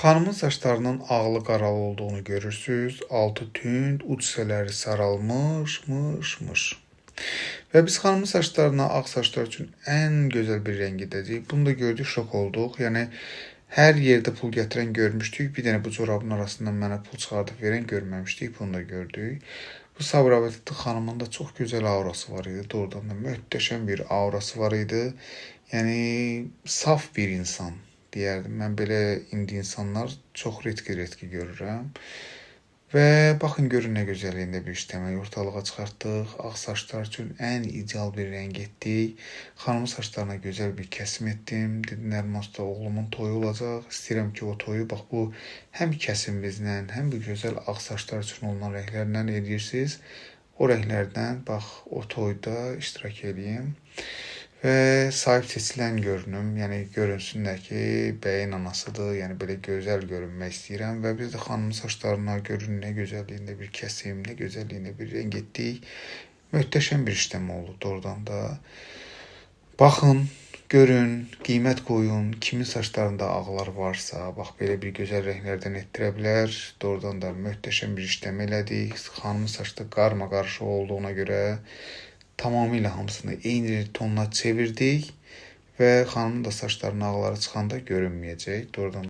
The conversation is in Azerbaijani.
Xanımın saçlarının ağlı qaralı olduğunu görürsünüz. Altı tünd, uç hissələri saralmış. Və biz xanımın saçlarına, ağ saçlar üçün ən gözəl bir rəngi dedik. Bunu da gördük, şok olduq. Yəni hər yerdə pul gətirən görmüşdük. Bir dənə bu corabın arasından mənə pul çıxardıb verən görməmişdik. Bunu da gördük. Bu Sabir Abedli xanımın da çox gözəl aurası var idi. Doğrudan da möhtəşəm bir aurası var idi. Yəni saf bir insan deyərdim. Mən belə indi insanlar çox retki görürəm. Və baxın görün nə gözəlliyində bir işləmə ortalığa çıxartdıq. Ağ saçlar üçün ən ideal bir rəng etdik. Xanımın saçlarına gözəl bir kəsim etdim. Dedilər, Nərman oğlumun toyu olacaq. İstəyirəm ki, o toyu bax bu həm kəsimimizlə, həm bu gözəl ağ saçlar üçün olunan rənglərlə edirsiniz. O rənglərdən bax o toyda iştirak edeyim. Və sahib seçilən görünüm, yəni görünsünlər ki, bəyin anasıdır, yəni belə gözəl görünmək istəyirəm və biz də xanımın saçlarına görün nə gözəlliyində bir kəsim, nə gözəlliyində bir rəng etdik. Möhtəşəm bir işləmə oldu doğrudan da. Baxın, görün, qiymət qoyun, kimin saçlarında ağlar varsa, bax belə bir gözəl rənglərdən etdirə bilər. Doğrudan da möhtəşəm bir işləmə elədik. Xanımın saçda qarma-qarışıq olduğuna görə tamamilə hamısını eyni tonuna çevirdik və xanımın da saçlarının ağları çıxanda görünməyəcək. Doğrudan